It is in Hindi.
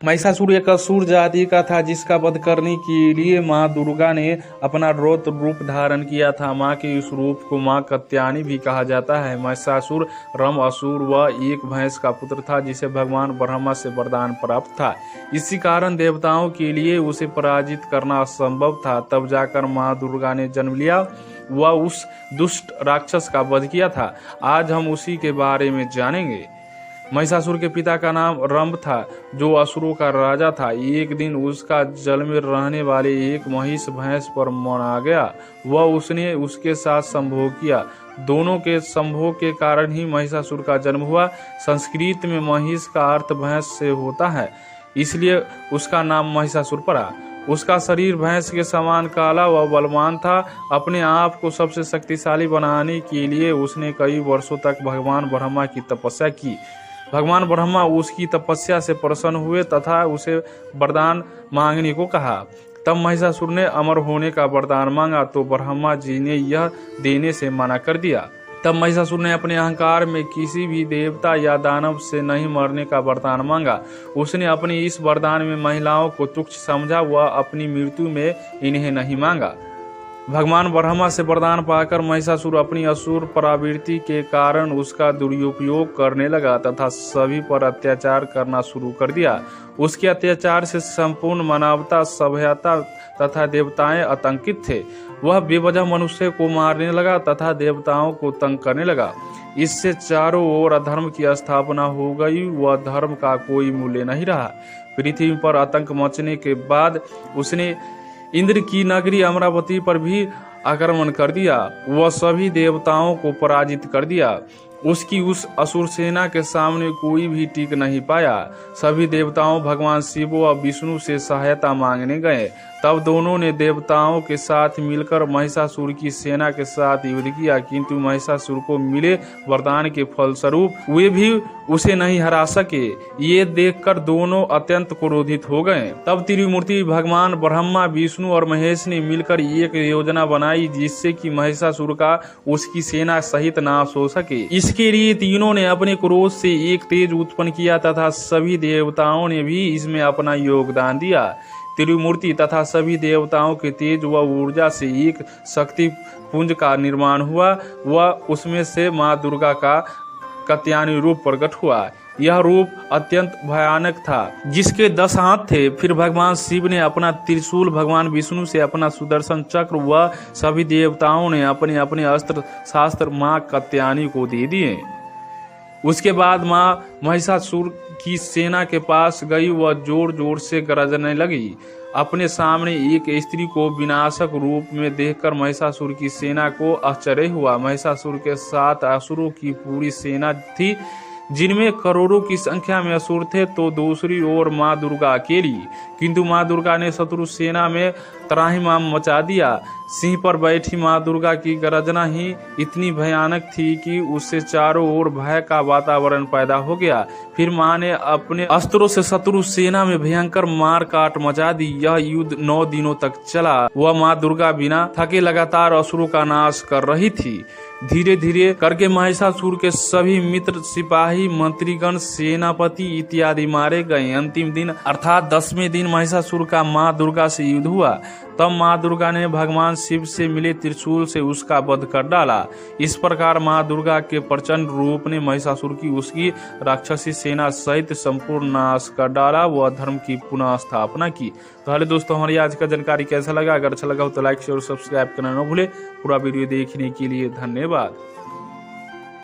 महिषासुर एक असुर जाति का था जिसका वध करने के लिए माँ दुर्गा ने अपना रौद्र रूप धारण किया था। माँ के इस रूप को माँ कात्यायनी भी कहा जाता है। महिषासुर रम असुर व एक भैंस का पुत्र था जिसे भगवान ब्रह्मा से वरदान प्राप्त था। इसी कारण देवताओं के लिए उसे पराजित करना असंभव था। तब जाकर माँ दुर्गा ने जन्म लिया व उस दुष्ट राक्षस का वध किया था। आज हम उसी के बारे में जानेंगे। महिषासुर के पिता का नाम रंभ था जो असुरों का राजा था। एक दिन उसका जल में रहने वाले एक महिष भैंस पर मन आ गया व उसने उसके साथ संभोग किया। दोनों के संभोग के कारण ही महिषासुर का जन्म हुआ। संस्कृत में महिष का अर्थ भैंस से होता है, इसलिए उसका नाम महिषासुर पड़ा। उसका शरीर भैंस के समान काला व बलवान था। अपने आप को सबसे शक्तिशाली बनाने के लिए उसने कई वर्षों तक भगवान ब्रह्मा की तपस्या की। भगवान ब्रह्मा उसकी तपस्या से प्रसन्न हुए तथा उसे वरदान मांगने को कहा। तब महिषासुर ने अमर होने का वरदान मांगा तो ब्रह्मा जी ने यह देने से मना कर दिया। तब महिषासुर ने अपने अहंकार में किसी भी देवता या दानव से नहीं मरने का वरदान मांगा। उसने अपने इस वरदान में महिलाओं को तुच्छ समझा व अपनी मृत्यु में इन्हें नहीं मांगा। भगवान ब्रह्मा से वरदान पाकर महिषासुर अपनी असुर प्रवृत्ति के कारण उसका दुरुपयोग करने लगा तथा सभी पर अत्याचार करना शुरू कर दिया। उसके अत्याचार से संपूर्ण मानवता, सभ्यता तथा देवताएं आतंकित थे। वह बेवजह मनुष्य को मारने लगा तथा देवताओं को तंग करने लगा। इससे चारों ओर अधर्म की स्थापना हो गई व धर्म का कोई मूल्य नहीं रहा। पृथ्वी पर आतंक मचने के बाद उसने इंद्र की नगरी अमरावती पर भी आक्रमण कर दिया। वह सभी देवताओं को पराजित कर दिया। उसकी उस असुर सेना के सामने कोई भी टिक नहीं पाया। सभी देवताओं भगवान शिव व विष्णु से सहायता मांगने गए। तब दोनों ने देवताओं के साथ मिलकर महिषासुर की सेना के साथ युद्ध किया, किंतु महिषासुर को मिले वरदान के फलस्वरूप वे भी उसे नहीं हरा सके। ये देखकर दोनों अत्यंत क्रोधित हो गए। तब त्रिमूर्ति भगवान ब्रह्मा, विष्णु और महेश ने मिलकर एक योजना बनाई जिससे कि महिषासुर का उसकी सेना सहित नाश हो सके। इसके लिए तीनों ने अपने क्रोध से एक तेज उत्पन्न किया तथा सभी देवताओं ने भी इसमें अपना योगदान दिया। त्रिमूर्ति तथा सभी देवताओं के तेज व ऊर्जा से एक शक्ति पुंज का निर्माण हुआ व उसमें से माँ दुर्गा का कात्यायनी रूप प्रकट हुआ। यह रूप अत्यंत भयानक था, जिसके 10 हाथ थे। फिर भगवान शिव ने अपना त्रिशूल, भगवान विष्णु से अपना सुदर्शन चक्र व सभी देवताओं ने अपने अपने अस्त्र शास्त्र माँ कात्यायनी को दे दिए। उसके बाद माँ महिषासुर की सेना के पास गई व जोर जोर से गरजने लगी। अपने सामने एक स्त्री को विनाशक रूप में देखकर महिषासुर की सेना को आश्चर्य हुआ। महिषासुर के साथ असुरों की पूरी सेना थी जिनमें करोड़ों की संख्या में असुर थे, तो दूसरी ओर माँ दुर्गा अकेली। किंतु माँ दुर्गा ने शत्रु सेना में त्राहिमाम मचा दिया। सिंह पर बैठी माँ दुर्गा की गर्जना ही इतनी भयानक थी कि उससे चारों ओर भय का वातावरण पैदा हो गया। फिर माँ ने अपने अस्त्रों से शत्रु सेना में भयंकर मार काट मचा दी। यह युद्ध 9 दिनों तक चला। वह माँ दुर्गा बिना थके लगातार असुरों का नाश कर रही थी। धीरे धीरे करके महिषासुर के सभी मित्र, सिपाही, मंत्रीगण, सेनापति इत्यादि मारे गए। अंतिम दिन अर्थात 10वें दिन महिषासुर का माँ दुर्गा से युद्ध हुआ। तब माँ दुर्गा ने भगवान शिव से मिले त्रिशूल से उसका वध कर डाला। इस प्रकार माँ दुर्गा के प्रचंड रूप ने महिषासुर की उसकी राक्षसी सेना सहित संपूर्ण नाश कर डाला व धर्म की पुनः स्थापना की। तो हेलो दोस्तों, हमारी आज का जानकारी कैसा लगा? अगर अच्छा लगा हो तो लाइक, शेयर और सब्सक्राइब करना न भूले। पूरा वीडियो देखने के लिए धन्यवाद।